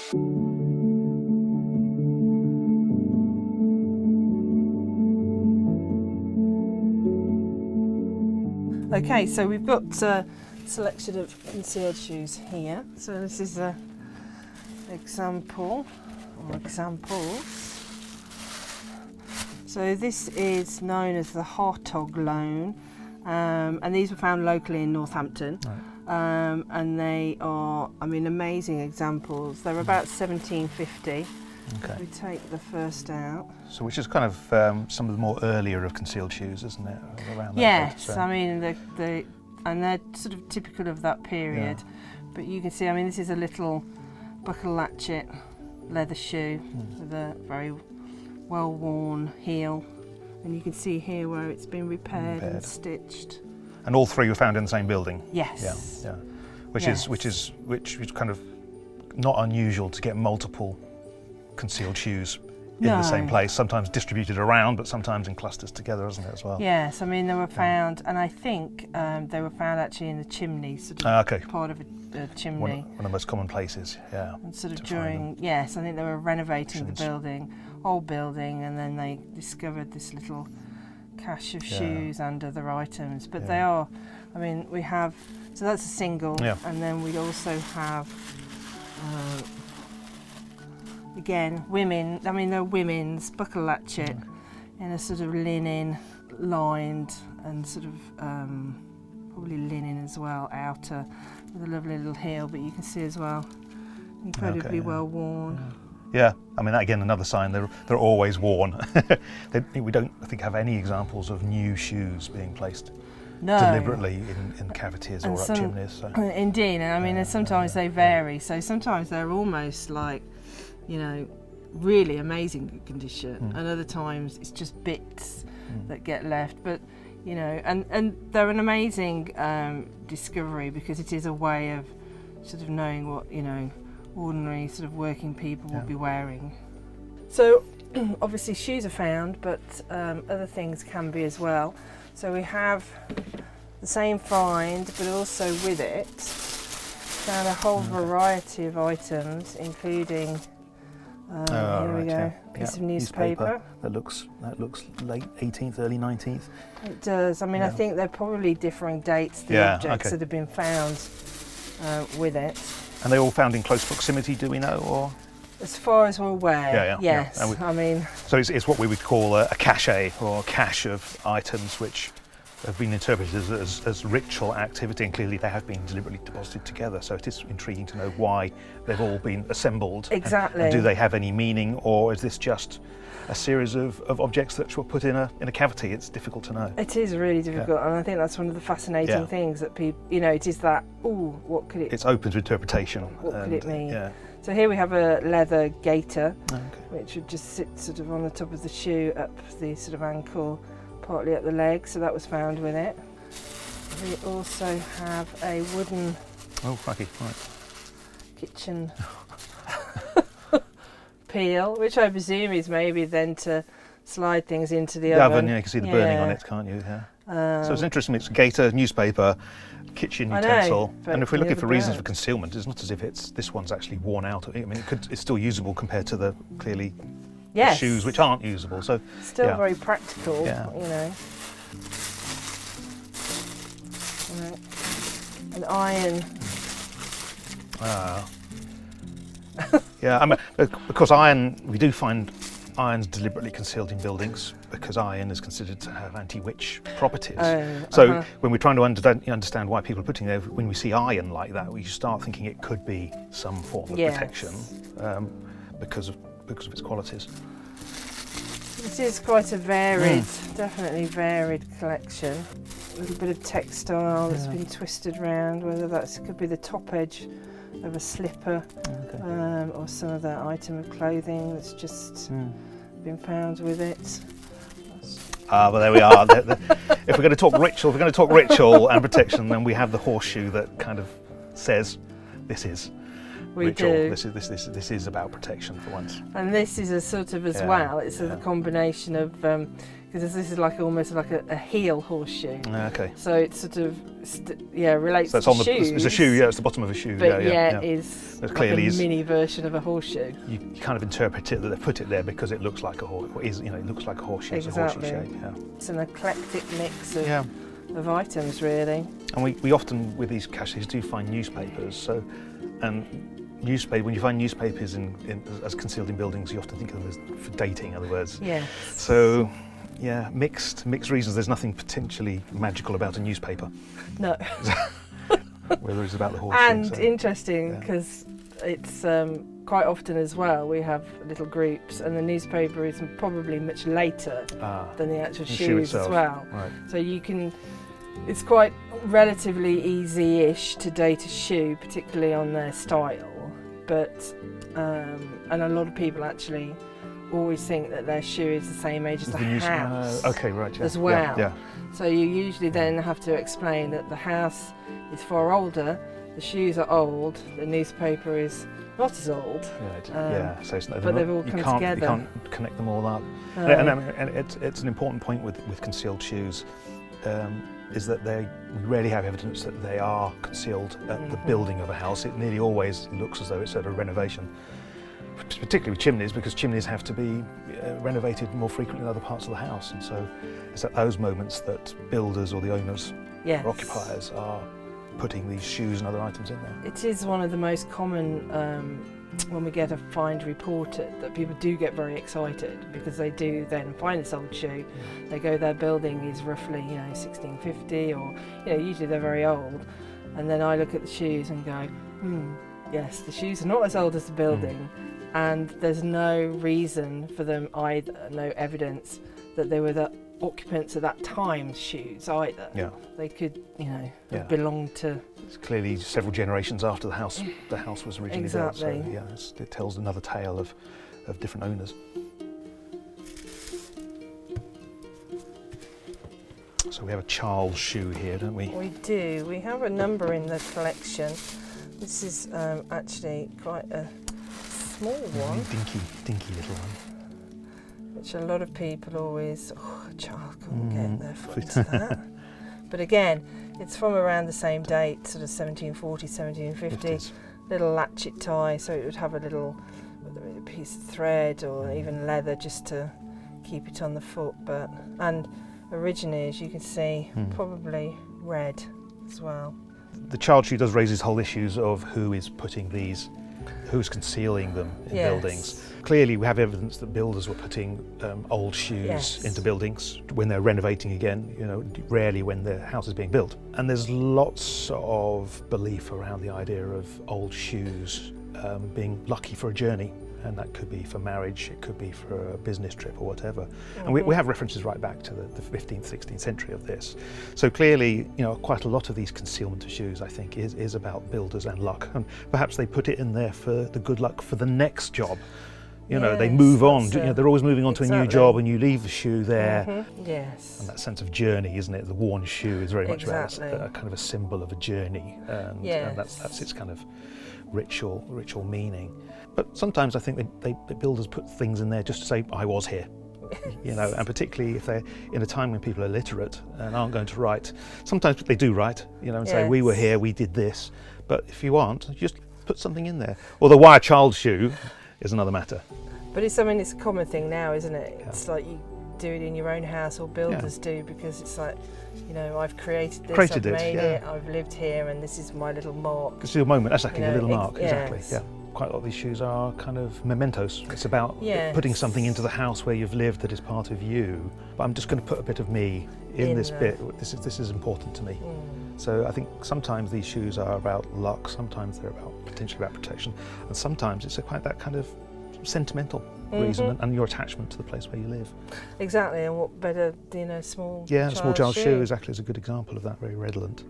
Okay, so we've got a selection of concealed shoes here. So this is an example, or examples. So this is known as the Hartog loan, and these were found locally in Northampton. Right. And they are, I mean, amazing examples. They're about 1750. Okay. We take the first out. So which is kind of some of the more earlier of concealed shoes, isn't it? Around that yes, date, I mean, and they're sort of typical of that period. Yeah. But you can see, I mean, this is a little buckle latchet leather shoe with a very well-worn heel. And you can see here where it's been repaired and stitched. And all three were found in the same building? Yes. Yeah. Which is kind of not unusual to get multiple concealed shoes in the same place, sometimes distributed around, but sometimes in clusters together, isn't it, as well? Yes, I mean, they were found, and I think they were found actually in the chimney, sort of part of a chimney. One of the most common places, yeah. And sort of during, yes, I think they were renovating the building, old building, and then they discovered this little cache of shoes and other items. But they are, I mean, we have, so that's a single, and then we also have, again, women, I mean, they're women's buckle latchet in a sort of linen lined and sort of probably linen as well, outer, with a lovely little heel, but you can see as well, incredibly well worn. Yeah, I mean, again, another sign they're always worn. We don't, I think, have any examples of new shoes being placed deliberately in cavities or up chimneys. So. Indeed, and I mean, sometimes they vary, so sometimes they're almost like, you know, really amazing good condition, and other times it's just bits that get left. But you know, and they're an amazing discovery, because it is a way of sort of knowing what, you know, ordinary sort of working people would be wearing. So obviously shoes are found, but other things can be as well. So we have the same find, but also with it found a whole variety of items, including here we go, piece of newspaper. That looks late 18th, early 19th. It does. I mean, I think they're probably differing dates, the objects that have been found with it. And they all found in close proximity, do we know, or? As far as we're aware, yes. I mean, so it's what we would call a cache, or a cache of items which have been interpreted as ritual activity, and clearly they have been deliberately deposited together. So it is intriguing to know why they've all been assembled. Exactly. And do they have any meaning, or is this just a series of objects that were put in a cavity? It's difficult to know. It is really difficult, and I think that's one of the fascinating things that people, you know, it is that, what could it? It's open to interpretation. What could it mean? Yeah. So here we have a leather gaiter, which would just sit sort of on the top of the shoe, up the sort of ankle, partly up the leg. So that was found with it. We also have a wooden kitchen peel, which I presume is maybe then to slide things into the oven. Yeah, you can see the burning on it, can't you? Yeah. So it's interesting. It's gaiter, newspaper, kitchen utensil, and if we're looking for reasons for concealment, it's not as if this one's actually worn out. I mean, it's still usable compared to the clearly shoes which aren't usable. So still very practical, you know. An iron. Yeah, I mean, of course, iron. We do find iron's deliberately concealed in buildings because iron is considered to have anti-witch properties. So when we're trying to understand why people are putting there, when we see iron like that, we start thinking it could be some form of protection because of its qualities. This is quite a varied, definitely varied collection. A little bit of textile that's been twisted round, whether that could be the top edge of a slipper or some other item of clothing that's just been found with it. Well, there we are. If we're going to talk ritual and protection, then we have the horseshoe that kind of says this is We ritual. do. This is about protection for once. And this is a sort of as Yeah, well. It's yeah. a combination of because this is like almost like a heel horseshoe. Okay. So it sort of relates So it's to on the shoes. it's a shoe. Yeah, it's the bottom of a shoe. But yeah. is There's like clearly a is- mini version of a horseshoe. You kind of interpret it that they put it there because it looks like a horse. It looks like a horseshoe. It's a horseshoe Exactly. shape. Yeah. It's an eclectic mix of, Yeah. of items, really. And we often with these caches do find newspapers. So, and when you find newspapers as concealed in buildings, you often think of them as for dating. In other words. Yeah. So. Yeah, mixed reasons. There's nothing potentially magical about a newspaper. No. Whether it's about the horseshoe. And so, interesting yeah. because it's quite often as well we have little groups, and the newspaper is probably much later than the actual the shoes shoe as itself. well. Right. So it's quite relatively easy-ish to date a shoe, particularly on their style. But and a lot of people actually always think that their shoe is the same age as the house. Okay, right. Yeah. As well. Yeah. So you usually then have to explain that the house is far older, the shoes are old, the newspaper is not as old. Yeah. So it's, but they've all come together. You can't connect them all up. No. And it's an important point with concealed shoes. Is that we rarely have evidence that they are concealed at the building of a house. It nearly always looks as though it's at a renovation, particularly with chimneys, because chimneys have to be renovated more frequently than other parts of the house. And so it's at those moments that builders or the owners or occupiers are putting these shoes and other items in there. It is one of the most common, when we get a find reported, that people do get very excited because they do then find this old shoe. They go, their building is roughly 1650, or usually they're very old, and then I look at the shoes and go, yes, the shoes are not as old as the building, and there's no reason for them either, no evidence that they were the occupants at that time's shoes either. Yeah. They could, have belonged to. It's clearly several generations after the house was originally built. So Exactly. yeah, it tells another tale of different owners. So we have a child's shoe here, don't we? We do. We have a number in the collection. This is actually quite a small one, Dinky little one. which a lot of people always, a child couldn't get their foot into that. But again, it's from around the same date, sort of 1740, 1750. 50s. Little latchet tie, so it would have a little, whether it a piece of thread or even leather, just to keep it on the foot. And originally, as you can see, probably red as well. The child shoe does raise these whole issues of who's concealing them in buildings. Clearly we have evidence that builders were putting old shoes into buildings when they're renovating again, rarely when the house is being built. And there's lots of belief around the idea of old shoes being lucky for a journey. And that could be for marriage, it could be for a business trip or whatever. And we have references right back to the 15th, 16th century of this. So clearly, quite a lot of these concealment of shoes, I think, is about builders and luck. And perhaps they put it in there for the good luck for the next job. They move on. They're always moving on to a new job, and you leave the shoe there. Yes. And that sense of journey, isn't it? The worn shoe is very much about a kind of a symbol of a journey, and that's its kind of ritual meaning. But sometimes I think the builders put things in there just to say, I was here. And particularly if they're in a time when people are literate and aren't going to write. Sometimes they do write, and say, we were here, we did this. But if you aren't, just put something in there. Although why a child's shoe is another matter. But it's a common thing now, isn't it? It's like you do it in your own house, or builders do, because it's like, I've created this, I've made it, I've lived here, and this is my little mark. It's your moment, exactly, a little mark, exactly, yes. yeah. Quite a lot of these shoes are kind of mementos. It's about putting something into the house where you've lived that is part of you. But I'm just going to put a bit of me in this bit. This is important to me. So I think sometimes these shoes are about luck, sometimes they're potentially about protection, and sometimes it's quite that kind of sentimental reason and your attachment to the place where you live. Exactly, and what better, small small child's shoe exactly is a good example of that, very redolent.